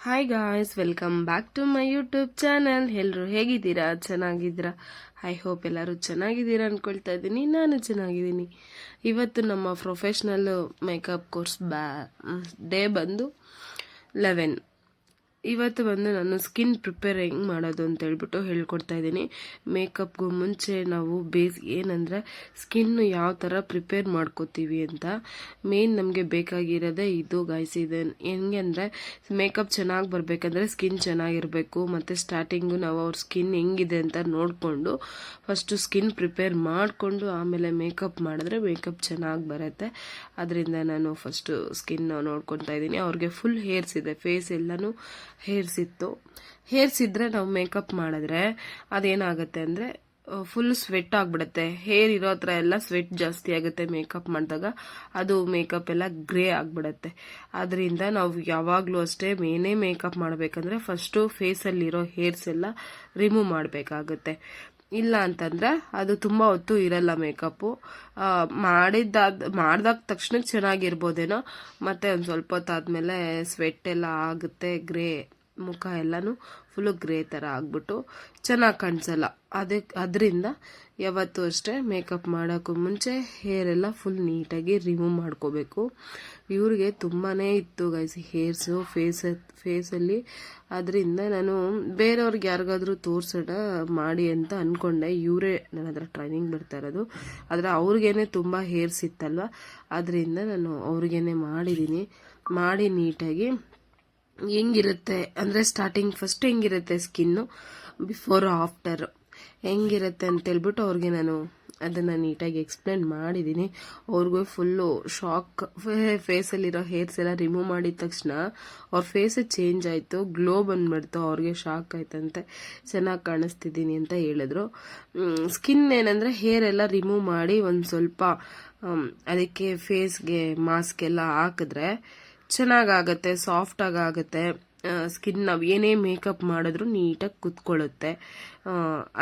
Hi guys, welcome back to my YouTube channel. ಎಲ್ಲರೂ ಹೇಗಿದ್ದೀರಾ? ಚೆನ್ನಾಗಿದ್ದೀರಾ? ಐ ಹೋಪ್ ಎಲ್ಲರೂ ಚೆನ್ನಾಗಿದ್ದೀರಾ ಅಂದ್ಕೊಳ್ತಾ ಇದ್ದೀನಿ. ನಾನು ಚೆನ್ನಾಗಿದ್ದೀನಿ. ಇವತ್ತು ನಮ್ಮ ಪ್ರೊಫೆಷ್ನಲ್ ಮೇಕಪ್ ಕೋರ್ಸ್ ಡೇ ಬಂದು 11. ಇವತ್ತು ಬಂದು ನಾನು ಸ್ಕಿನ್ ಪ್ರಿಪೇರ್ ಹೆಂಗೆ ಮಾಡೋದು ಅಂತ ಹೇಳ್ಬಿಟ್ಟು ಹೇಳ್ಕೊಡ್ತಾ ಇದ್ದೀನಿ. ಮೇಕಪ್ಗೂ ಮುಂಚೆ ನಾವು ಬೇಸ್ ಏನಂದರೆ ಸ್ಕಿನ್ನು ಯಾವ ಥರ ಪ್ರಿಪೇರ್ ಮಾಡ್ಕೋತೀವಿ ಅಂತ ಮೇನ್ ನಮಗೆ ಬೇಕಾಗಿರೋದೇ ಇದು ಗಾಯ್ಸ್. ಇದೆ ಹೆಂಗೆ ಅಂದರೆ ಮೇಕಪ್ ಚೆನ್ನಾಗಿ ಬರಬೇಕಂದ್ರೆ ಸ್ಕಿನ್ ಚೆನ್ನಾಗಿರಬೇಕು. ಮತ್ತು ಸ್ಟಾರ್ಟಿಂಗು ನಾವು ಅವ್ರ ಸ್ಕಿನ್ ಹೆಂಗಿದೆ ಅಂತ ನೋಡಿಕೊಂಡು ಫಸ್ಟು ಸ್ಕಿನ್ ಪ್ರಿಪೇರ್ ಮಾಡಿಕೊಂಡು ಆಮೇಲೆ ಮೇಕಪ್ ಮಾಡಿದ್ರೆ ಮೇಕಪ್ ಚೆನ್ನಾಗಿ ಬರುತ್ತೆ. ಅದರಿಂದ ನಾನು ಫಸ್ಟು ಸ್ಕಿನ್ ನೋಡ್ಕೊತಾ ಇದ್ದೀನಿ. ಅವ್ರಿಗೆ ಫುಲ್ ಹೇರ್ಸ್ ಇದೆ, ಫೇಸ್ ಎಲ್ಲನೂ ಹೇರ್ಸ್ ಇತ್ತು. ಹೇರ್ಸ್ ಇದ್ರೆ ನಾವು ಮೇಕಪ್ ಮಾಡಿದ್ರೆ ಅದೇನಾಗುತ್ತೆ ಅಂದರೆ ಫುಲ್ ಸ್ವೆಟ್ ಆಗಿಬಿಡುತ್ತೆ. ಹೇರ್ ಇರೋ ಹತ್ರ ಎಲ್ಲ ಸ್ವೆಟ್ ಜಾಸ್ತಿ ಆಗುತ್ತೆ ಮೇಕಪ್ ಮಾಡಿದಾಗ. ಅದು ಮೇಕಪ್ ಎಲ್ಲ ಗ್ರೇ ಆಗಿಬಿಡುತ್ತೆ. ಅದರಿಂದ ನಾವು ಯಾವಾಗಲೂ ಅಷ್ಟೇ ಏನೇ ಮೇಕಪ್ ಮಾಡಬೇಕಂದ್ರೆ ಫಸ್ಟು ಫೇಸಲ್ಲಿರೋ ಹೇರ್ಸ್ ಎಲ್ಲ ರಿಮೂವ್ ಮಾಡಬೇಕಾಗುತ್ತೆ. ಇಲ್ಲ ಅಂತಂದರೆ ಅದು ತುಂಬ ಹೊತ್ತು ಇರಲ್ಲ ಮೇಕಪ್ಪು. ಮಾಡಿದಾಗ ತಕ್ಷಣ ಚೆನ್ನಾಗಿರ್ಬೋದೇನೋ, ಮತ್ತು ಒಂದು ಸ್ವಲ್ಪ ಹೊತ್ತಾದ್ಮೇಲೆ ಸ್ವೆಟ್ ಎಲ್ಲ ಆಗುತ್ತೆ, ಗ್ರೇ ಮುಖ ಎಲ್ಲನೂ ಫುಲ್ಲು ಗ್ರೇ ಥರ ಆಗ್ಬಿಟ್ಟು ಚೆನ್ನಾಗಿ ಕಾಣಿಸಲ್ಲ. ಅದರಿಂದ ಯಾವತ್ತೂ ಅಷ್ಟೇ ಮೇಕಪ್ ಮಾಡೋಕ್ಕೂ ಮುಂಚೆ ಹೇರೆಲ್ಲ ಫುಲ್ ನೀಟಾಗಿ ರಿಮೂವ್ ಮಾಡ್ಕೋಬೇಕು. ಇವ್ರಿಗೆ ತುಂಬಾ ಇತ್ತು ಗೈಸ್ ಹೇರ್ಸು ಫೇಸಲ್ಲಿ. ಅದರಿಂದ ನಾನು ಬೇರೆಯವ್ರಿಗೆ ಯಾರಿಗಾದ್ರೂ ತೋರಿಸೋಣ ಮಾಡಿ ಅಂತ ಅಂದ್ಕೊಂಡೆ. ಇವರೇ ನನ್ನ ಹತ್ರ ಟ್ರೈನಿಂಗ್ ಬಿಡ್ತಾ ಇರೋದು. ಆದರೆ ಅವ್ರಿಗೇನೆ ತುಂಬ ಹೇರ್ಸ್ ಇತ್ತಲ್ವ, ಅದರಿಂದ ನಾನು ಅವ್ರಿಗೇನೆ ಮಾಡಿ ನೀಟಾಗಿ ಹೆಂಗಿರುತ್ತೆ ಅಂದರೆ ಸ್ಟಾರ್ಟಿಂಗ್ ಫಸ್ಟ್ ಹೆಂಗಿರುತ್ತೆ ಸ್ಕಿನ್ನು ಬಿಫೋರ್ ಆಫ್ಟರ್ ಹೆಂಗಿರುತ್ತೆ ಅಂತೇಳ್ಬಿಟ್ಟು ಅವ್ರಿಗೆ ನಾನು ಅದನ್ನು ನೀಟಾಗಿ ಎಕ್ಸ್ಪ್ಲೇನ್ ಮಾಡಿದ್ದೀನಿ. ಅವ್ರಿಗೂ ಫುಲ್ಲು ಶಾಕ್. ಫೇಸಲ್ಲಿರೋ ಹೇರ್ಸ್ ಎಲ್ಲ ರಿಮೂವ್ ಮಾಡಿದ ತಕ್ಷಣ ಅವ್ರ ಫೇಸ್ ಚೇಂಜ್ ಆಯಿತು, ಗ್ಲೋ ಬಂದ್ಬಿಡ್ತು. ಅವ್ರಿಗೆ ಶಾಕ್ ಆಯ್ತಂತೆ, ಚೆನ್ನಾಗಿ ಕಾಣಿಸ್ತಿದ್ದೀನಿ ಅಂತ ಹೇಳಿದ್ರು. ಸ್ಕಿನ್ ಏನಂದರೆ ಹೇರ್ ಎಲ್ಲ ರಿಮೂವ್ ಮಾಡಿ ಒಂದು ಸ್ವಲ್ಪ ಅದಕ್ಕೆ ಫೇಸ್ಗೆ ಮಾಸ್ಕ್ ಎಲ್ಲ ಹಾಕಿದ್ರೆ ಚೆನ್ನಾಗಾಗತ್ತೆ, ಸಾಫ್ಟಾಗಿ ಆಗುತ್ತೆ ಸ್ಕಿನ್. ನಾವು ಏನೇ ಮೇಕಪ್ ಮಾಡಿದ್ರು ನೀಟಾಗಿ ಕುತ್ಕೊಳ್ಳುತ್ತೆ.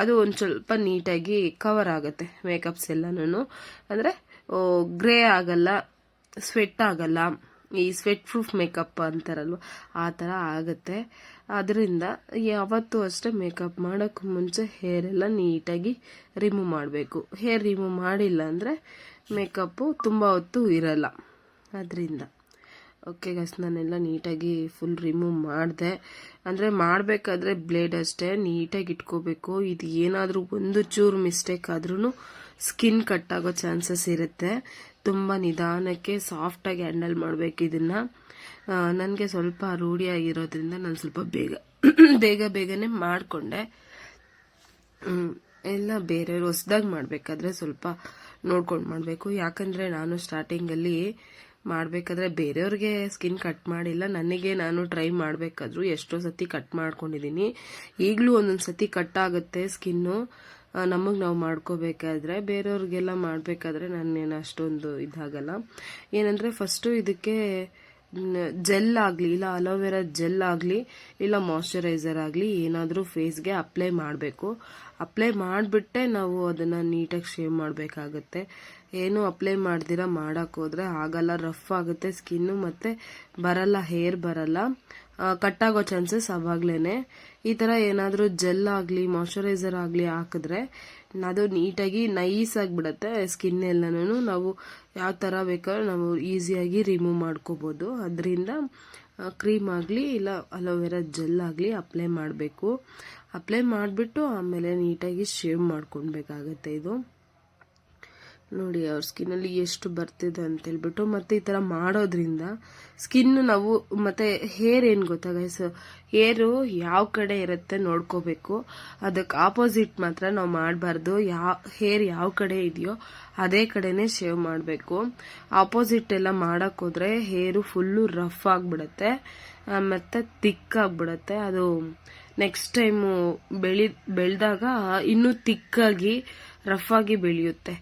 ಅದು ಒಂದು ಸ್ವಲ್ಪ ನೀಟಾಗಿ ಕವರ್ ಆಗುತ್ತೆ ಮೇಕಪ್ಸ್ ಎಲ್ಲನೂ. ಅಂದರೆ ಗ್ರೇ ಆಗಲ್ಲ, ಸ್ವೆಟ್ ಆಗಲ್ಲ. ಈ ಸ್ವೆಟ್ ಪ್ರೂಫ್ ಮೇಕಪ್ ಅಂತಾರಲ್ವ ಆ ಥರ ಆಗುತ್ತೆ. ಅದರಿಂದ ಯಾವತ್ತೂ ಅಷ್ಟೇ ಮೇಕಪ್ ಮಾಡೋಕ್ಕೆ ಮುಂಚೆ ಹೇರೆಲ್ಲ ನೀಟಾಗಿ ರಿಮೂವ್ ಮಾಡಬೇಕು. ಹೇರ್ ರಿಮೂವ್ ಮಾಡಿಲ್ಲ ಅಂದರೆ ಮೇಕಪ್ಪು ತುಂಬ ಹೊತ್ತು ಇರಲ್ಲ. ಅದರಿಂದ ಓಕೆ ಗೈಸ್, ನಾನೆಲ್ಲ ನೀಟಾಗಿ ಫುಲ್ ರಿಮೂವ್ ಮಾಡಿದೆ. ಅಂದರೆ ಮಾಡಬೇಕಾದ್ರೆ ಬ್ಲೇಡ್ ಅಷ್ಟೇ ನೀಟಾಗಿ ಇಟ್ಕೋಬೇಕು. ಇದು ಏನಾದರೂ ಒಂದು ಚೂರು ಮಿಸ್ಟೇಕ್ ಆದ್ರೂ ಸ್ಕಿನ್ ಕಟ್ ಆಗೋ ಚಾನ್ಸಸ್ ಇರುತ್ತೆ. ತುಂಬ ನಿಧಾನಕ್ಕೆ ಸಾಫ್ಟಾಗಿ ಹ್ಯಾಂಡಲ್ ಮಾಡಬೇಕು ಇದನ್ನು. ನನಗೆ ಸ್ವಲ್ಪ ರೂಢಿಯಾಗಿರೋದ್ರಿಂದ ನಾನು ಸ್ವಲ್ಪ ಬೇಗನೆ ಮಾಡಿಕೊಂಡೆ. ಎಲ್ಲ ಬೇರೆಯವರು ಹೊಸ್ದಾಗಿ ಮಾಡಬೇಕಾದ್ರೆ ಸ್ವಲ್ಪ ನೋಡ್ಕೊಂಡು ಮಾಡಬೇಕು. ಯಾಕಂದರೆ ನಾನು ಸ್ಟಾರ್ಟಿಂಗಲ್ಲಿ ಮಾಡಬೇಕಾದ್ರೆ ಬೇರೆಯವ್ರಿಗೆ ಸ್ಕಿನ್ ಕಟ್ ಮಾಡಿಲ್ಲ, ನನಗೆ ನಾನು ಟ್ರೈ ಮಾಡಬೇಕಾದ್ರೂ ಎಷ್ಟೋ ಸತಿ ಕಟ್ ಮಾಡ್ಕೊಂಡಿದ್ದೀನಿ. ಈಗಲೂ ಒಂದೊಂದು ಸತಿ ಕಟ್ ಆಗುತ್ತೆ ಸ್ಕಿನ್ನು ನಮಗೆ ನಾವು ಮಾಡ್ಕೋಬೇಕಾದ್ರೆ. ಬೇರೆಯವ್ರಿಗೆಲ್ಲ ಮಾಡಬೇಕಾದ್ರೆ ನಾನೇನು ಅಷ್ಟೊಂದು ಇದಾಗಲ್ಲ. ಏನಂದರೆ ಫಸ್ಟು ಇದಕ್ಕೆ ಜೆಲ್ ಆಗಲಿ ಇಲ್ಲ ಅಲೋವೆರಾ ಜೆಲ್ ಆಗಲಿ ಇಲ್ಲ ಮಾಯ್ಶ್ಚರೈಸರ್ ಆಗಲಿ ಏನಾದರೂ ಫೇಸ್ಗೆ ಅಪ್ಲೈ ಮಾಡಬೇಕು. ಅಪ್ಲೈ ಮಾಡಿಬಿಟ್ಟೆ ನಾವು ಅದನ್ನು ನೀಟಾಗಿ ಶೇವ್ ಮಾಡಬೇಕಾಗತ್ತೆ. ಏನು ಅಪ್ಲೈ ಮಾಡ್ದಿರ ಮಾಡೋಕ್ಕೋದ್ರೆ ಆಗಲ್ಲ, ರಫ್ ಆಗುತ್ತೆ ಸ್ಕಿನ್ನು, ಮತ್ತು ಬರಲ್ಲ, ಹೇರ್ ಬರಲ್ಲ, ಕಟ್ಟಾಗೋ ಚಾನ್ಸಸ್ ಅವಾಗಲೇ. ಈ ಥರ ಏನಾದರೂ ಜೆಲ್ ಆಗಲಿ ಮಾಯ್ಶ್ಚರೈಸರ್ ಆಗಲಿ ಹಾಕಿದ್ರೆ ಅದು ನೀಟಾಗಿ ನೈಸ್ ಆಗಿಬಿಡುತ್ತೆ ಸ್ಕಿನ್ ಎಲ್ಲನೂ. ನಾವು ಯಾವ ಥರ ಬೇಕಾದ್ರೂ ನಾವು ಈಸಿಯಾಗಿ ರಿಮೂವ್ ಮಾಡ್ಕೋಬೋದು. ಅದರಿಂದ ಕ್ರೀಮ್ ಆಗಲಿ ಇಲ್ಲ ಅಲೋವೆರಾ ಜೆಲ್ ಆಗಲಿ ಅಪ್ಲೈ ಮಾಡಬೇಕು. ಅಪ್ಲೈ ಮಾಡಿಬಿಟ್ಟು ಆಮೇಲೆ ನೀಟಾಗಿ ಶೇವ್ ಮಾಡ್ಕೊಳ್ಬೇಕಾಗತ್ತೆ. ಇದು ನೋಡಿ ಅವ್ರ ಸ್ಕಿನ್ನಲ್ಲಿ ಎಷ್ಟು ಬರ್ತಿದೆ ಅಂತೇಳ್ಬಿಟ್ಟು. ಮತ್ತು ಈ ಥರ ಮಾಡೋದ್ರಿಂದ ಸ್ಕಿನ್ ನಾವು ಮತ್ತು ಹೇರ್ ಏನು ಗೊತ್ತಾ ಗೈಸ್, ಹೇರು ಯಾವ ಕಡೆ ಇರುತ್ತೆ ನೋಡ್ಕೋಬೇಕು. ಅದಕ್ಕೆ ಆಪೋಸಿಟ್ ಮಾತ್ರ ನಾವು ಮಾಡಬಾರ್ದು. ಹೇರ್ ಯಾವ ಕಡೆ ಇದೆಯೋ ಅದೇ ಕಡೆನೇ ಶೇವ್ ಮಾಡಬೇಕು. ಆಪೋಸಿಟ್ ಎಲ್ಲ ಮಾಡೋಕ್ಕೋದ್ರೆ ಹೇರು ಫುಲ್ಲು ರಫ್ ಆಗಿಬಿಡುತ್ತೆ ಮತ್ತು ತಿಕ್ ಆಗಿಬಿಡುತ್ತೆ. ಅದು ನೆಕ್ಸ್ಟ್ ಟೈಮು ಬೆಳೆದಾಗ ಇನ್ನೂ ತಿಕ್ಕಾಗಿ ರಫ್ ಆಗಿ ಬೆಳೆಯುತ್ತೆ.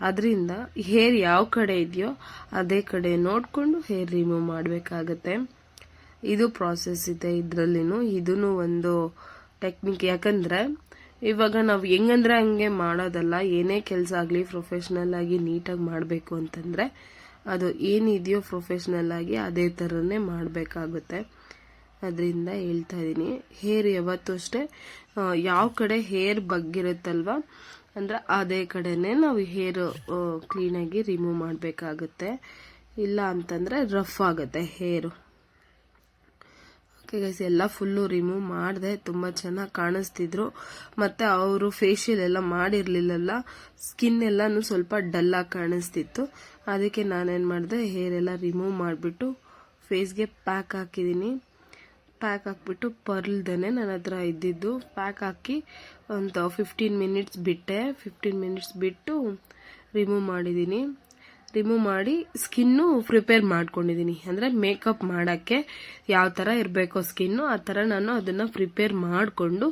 ಅದರಿಂದ ಹೇರ್ ಯಾವ ಕಡೆ ಇದೆಯೋ ಅದೇ ಕಡೆ ನೋಡಿಕೊಂಡು ಹೇರ್ ರಿಮೂವ್ ಮಾಡಬೇಕಾಗತ್ತೆ. ಇದು ಪ್ರಾಸೆಸ್ ಇದೆ ಇದರಲ್ಲಿನೂ. ಇದೂ ಒಂದು ಟೆಕ್ನಿಕ್. ಯಾಕಂದರೆ ಇವಾಗ ನಾವು ಹೆಂಗಂದ್ರೆ ಹಂಗೆ ಮಾಡೋದಲ್ಲ. ಏನೇ ಕೆಲಸ ಆಗಲಿ ಪ್ರೊಫೆಷ್ನಲ್ ಆಗಿ ನೀಟಾಗಿ ಮಾಡಬೇಕು ಅಂತಂದರೆ ಅದು ಏನಿದೆಯೋ ಪ್ರೊಫೆಷ್ನಲ್ ಆಗಿ ಅದೇ ಥರನೇ ಮಾಡಬೇಕಾಗುತ್ತೆ. ಅದರಿಂದ ಹೇಳ್ತಾ ಇದ್ದೀನಿ. ಹೇರ್ ಯಾವತ್ತೂ ಅಷ್ಟೇ ಯಾವ ಕಡೆ ಹೇರ್ ಬಗ್ಗಿರುತ್ತಲ್ವ ಅಂದರೆ ಅದೇ ಕಡೆನೇ ನಾವು ಹೇರ್ ಕ್ಲೀನಾಗಿ ರಿಮೂವ್ ಮಾಡಬೇಕಾಗುತ್ತೆ. ಇಲ್ಲ ಅಂತಂದರೆ ರಫ್ ಆಗುತ್ತೆ ಹೇರು. ಓಕೆ ಗೈಸ್, ಎಲ್ಲ ಫುಲ್ಲು ರಿಮೂವ್ ಮಾಡಿದೆ. ತುಂಬ ಚೆನ್ನಾಗಿ ಕಾಣಿಸ್ತಿದ್ರು. ಮತ್ತು ಅವರು ಫೇಶಿಯಲ್ ಎಲ್ಲ ಮಾಡಿರಲಿಲ್ಲಲ್ಲ, ಸ್ಕಿನ್ ಎಲ್ಲನೂ ಸ್ವಲ್ಪ ಡಲ್ಲಾಗಿ ಕಾಣಿಸ್ತಿತ್ತು. ಅದಕ್ಕೆ ನಾನೇನು ಮಾಡಿದೆ, ಹೇರ್ ಎಲ್ಲ ರಿಮೂವ್ ಮಾಡಿಬಿಟ್ಟು ಫೇಸ್ಗೆ ಪ್ಯಾಕ್ ಹಾಕಿದ್ದೀನಿ. ಪ್ಯಾಕ್ ಹಾಕ್ಬಿಟ್ಟು ಪರ್ಲ್ದೇನೆ ನನ್ನ ಹತ್ರ ಇದ್ದಿದ್ದು ಪ್ಯಾಕ್ ಹಾಕಿ ಒಂದು 15 ಮಿನಿಟ್ಸ್ ಬಿಟ್ಟೆ. 15 ಮಿನಿಟ್ಸ್ ಬಿಟ್ಟು ರಿಮೂವ್ ಮಾಡಿದ್ದೀನಿ. ರಿಮೂವ್ ಮಾಡಿ ಸ್ಕಿನ್ನು ಪ್ರಿಪೇರ್ ಮಾಡ್ಕೊಂಡಿದ್ದೀನಿ. ಅಂದರೆ ಮೇಕಪ್ ಮಾಡೋಕ್ಕೆ ಯಾವ ಥರ ಇರಬೇಕೋ ಸ್ಕಿನ್ನು ಆ ಥರ ನಾನು ಅದನ್ನು ಪ್ರಿಪೇರ್ ಮಾಡಿಕೊಂಡು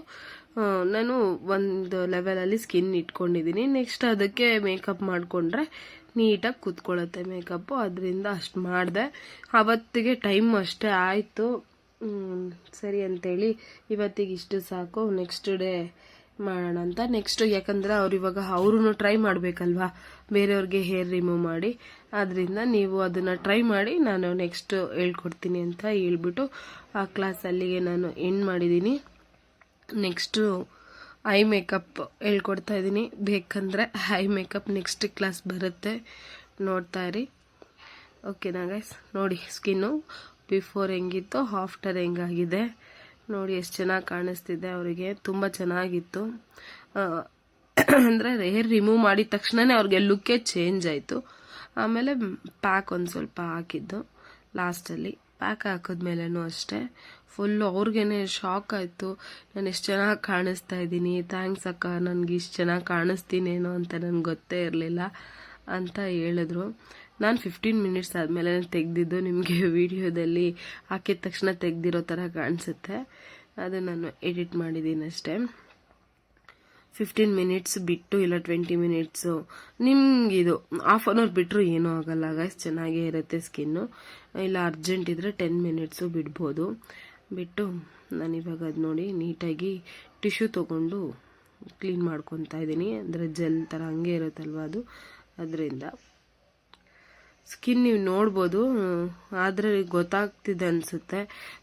ನಾನು ಒಂದು ಲೆವೆಲಲ್ಲಿ ಸ್ಕಿನ್ ಇಟ್ಕೊಂಡಿದ್ದೀನಿ. ನೆಕ್ಸ್ಟ್ ಅದಕ್ಕೆ ಮೇಕಪ್ ಮಾಡಿಕೊಂಡ್ರೆ ನೀಟಾಗಿ ಕೂತ್ಕೊಳ್ಳುತ್ತೆ ಮೇಕಪ್ಪು. ಅದರಿಂದ ಅಷ್ಟು ಮಾಡಿದೆ. ಆವತ್ತಿಗೆ ಟೈಮ್ ಅಷ್ಟೇ ಆಯಿತು. ಸರಿ ಅಂತೇಳಿ ಇವತ್ತಿಗೆ ಇಷ್ಟು ಸಾಕು, ನೆಕ್ಸ್ಟ್ ಡೇ ಮಾಡೋಣ ಅಂತ. ನೆಕ್ಸ್ಟ್ ಯಾಕಂದರೆ ಅವರು ಟ್ರೈ ಮಾಡಬೇಕಲ್ವಾ ಬೇರೆಯವ್ರಿಗೆ ಹೇರ್ ರಿಮೂವ್ ಮಾಡಿ. ಆದ್ದರಿಂದ ನೀವು ಅದನ್ನು ಟ್ರೈ ಮಾಡಿ, ನಾನು ನೆಕ್ಸ್ಟ್ ಹೇಳ್ಕೊಡ್ತೀನಿ ಅಂತ ಹೇಳ್ಬಿಟ್ಟು ಆ ಕ್ಲಾಸ್ ಅಲ್ಲಿಗೆ ನಾನು ಎಂಡ್ ಮಾಡಿದ್ದೀನಿ. ನೆಕ್ಸ್ಟು ಐ ಮೇಕಪ್ ಹೇಳ್ಕೊಡ್ತಾ ಇದ್ದೀನಿ. ಬೇಕಂದರೆ ಐ ಮೇಕಪ್ ನೆಕ್ಸ್ಟ್ ಕ್ಲಾಸ್ ಬರುತ್ತೆ, ನೋಡ್ತಾ ಇರಿ. ಓಕೆನಾ ಗೈಸ್? ನೋಡಿ ಸ್ಕಿನ್ನು ಬಿಫೋರ್ ಹೆಂಗಿತ್ತು, ಆಫ್ಟರ್ ಹೆಂಗಾಗಿದೆ ನೋಡಿ. ಎಷ್ಟು ಚೆನ್ನಾಗಿ ಕಾಣಿಸ್ತಿದೆ ಅವರಿಗೆ, ತುಂಬ ಚೆನ್ನಾಗಿತ್ತು. ಅಂದರೆ ಹೇರ್ ರಿಮೂವ್ ಮಾಡಿದ ತಕ್ಷಣವೇ ಅವ್ರಿಗೆ ಲುಕ್ಕೇ ಚೇಂಜ್ ಆಯಿತು. ಆಮೇಲೆ ಪ್ಯಾಕ್ ಒಂದು ಸ್ವಲ್ಪ ಹಾಕಿದ್ದು ಲಾಸ್ಟಲ್ಲಿ. ಪ್ಯಾಕ್ ಹಾಕಿದ್ಮೇಲೆನೂ ಅಷ್ಟೇ ಫುಲ್ಲು ಅವ್ರಿಗೇನೆ ಶಾಕ್ ಆಯಿತು. ನಾನು ಎಷ್ಟು ಚೆನ್ನಾಗಿ ಕಾಣಿಸ್ತಾ ಇದ್ದೀನಿ, ಥ್ಯಾಂಕ್ಸ್ ಅಕ್ಕ, ನನಗೆ ಇಷ್ಟು ಚೆನ್ನಾಗಿ ಕಾಣಿಸ್ತೀನೇನೋ ಅಂತ ನನಗೆ ಗೊತ್ತೇ ಇರಲಿಲ್ಲ ಅಂತ ಹೇಳಿದ್ರು. ನಾನು 15 ಮಿನಿಟ್ಸ್ ಆದಮೇಲೆ ತೆಗೆದಿದ್ದು. ನಿಮಗೆ ವಿಡಿಯೋದಲ್ಲಿ ಹಾಕಿದ ತಕ್ಷಣ ತೆಗೆದಿರೋ ಥರ ಕಾಣಿಸುತ್ತೆ, ಅದು ನಾನು ಎಡಿಟ್ ಮಾಡಿದ್ದೀನಿ ಅಷ್ಟೇ. 15 ಮಿನಿಟ್ಸ್ ಬಿಟ್ಟು ಇಲ್ಲ 20 ಮಿನಿಟ್ಸು ನಿಮಗಿದು ಹಾಫ್ ಆನ್ ಅವರ್ ಬಿಟ್ಟರು ಏನೂ ಆಗೋಲ್ಲ ಗೈಸ್, ಚೆನ್ನಾಗೇ ಇರುತ್ತೆ ಸ್ಕಿನ್ನು. ಇಲ್ಲ ಅರ್ಜೆಂಟ್ ಇದ್ದರೆ 10 ಮಿನಿಟ್ಸು ಬಿಡ್ಬೋದು. ಬಿಟ್ಟು ನಾನಿವಾಗ ಅದು ನೋಡಿ ನೀಟಾಗಿ ಟಿಶ್ಯೂ ತೊಗೊಂಡು ಕ್ಲೀನ್ ಮಾಡ್ಕೊತಾ ಇದ್ದೀನಿ. ಅಂದರೆ ಜೆಲ್ ಥರ ಹಂಗೆ ಇರುತ್ತಲ್ವ ಅದು, ಅದರಿಂದ ಸ್ಕಿನ್ ನೀವು ನೋಡ್ಬೋದು. ಆದರೆ ಗೊತ್ತಾಗ್ತಿದೆ ಅನಿಸುತ್ತೆ.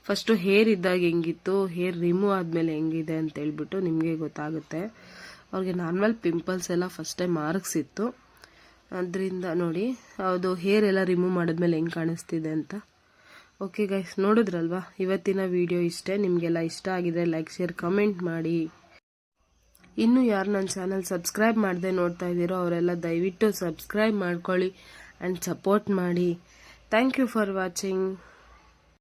ಫಸ್ಟು ಹೇರ್ ಇದ್ದಾಗ ಹೆಂಗಿತ್ತು, ಹೇರ್ ರಿಮೂವ್ ಆದಮೇಲೆ ಹೆಂಗಿದೆ ಅಂತ ಹೇಳ್ಬಿಟ್ಟು ನಿಮಗೆ ಗೊತ್ತಾಗುತ್ತೆ. ಅವ್ರಿಗೆ ನಾರ್ಮಲ್ ಪಿಂಪಲ್ಸ್ ಎಲ್ಲ ಫಸ್ಟ್ ಟೈಮ್ ಮಾರ್ಕ್ಸ್ ಇತ್ತು. ಅದರಿಂದ ನೋಡಿ ಅದು ಹೇರ್ ಎಲ್ಲ ರಿಮೂವ್ ಮಾಡಿದ್ಮೇಲೆ ಹೆಂಗೆ ಕಾಣಿಸ್ತಿದೆ ಅಂತ. ಓಕೆ ಗೈಸ್, ನೋಡಿದ್ರಲ್ವಾ ಇವತ್ತಿನ ವಿಡಿಯೋ ಇಷ್ಟೇ. ನಿಮಗೆಲ್ಲ ಇಷ್ಟ ಆಗಿದ್ರೆ ಲೈಕ್, ಶೇರ್, ಕಮೆಂಟ್ ಮಾಡಿ. ಇನ್ನೂ ಯಾರು ನನ್ನ ಚಾನಲ್ ಸಬ್ಸ್ಕ್ರೈಬ್ ಮಾಡದೆ ನೋಡ್ತಾ ಇದ್ದೀರೋ ಅವರೆಲ್ಲ ದಯವಿಟ್ಟು ಸಬ್ಸ್ಕ್ರೈಬ್ ಮಾಡ್ಕೊಳ್ಳಿ ಆ್ಯಂಡ್ ಸಪೋರ್ಟ್ ಮಾಡಿ. Thank you for watching.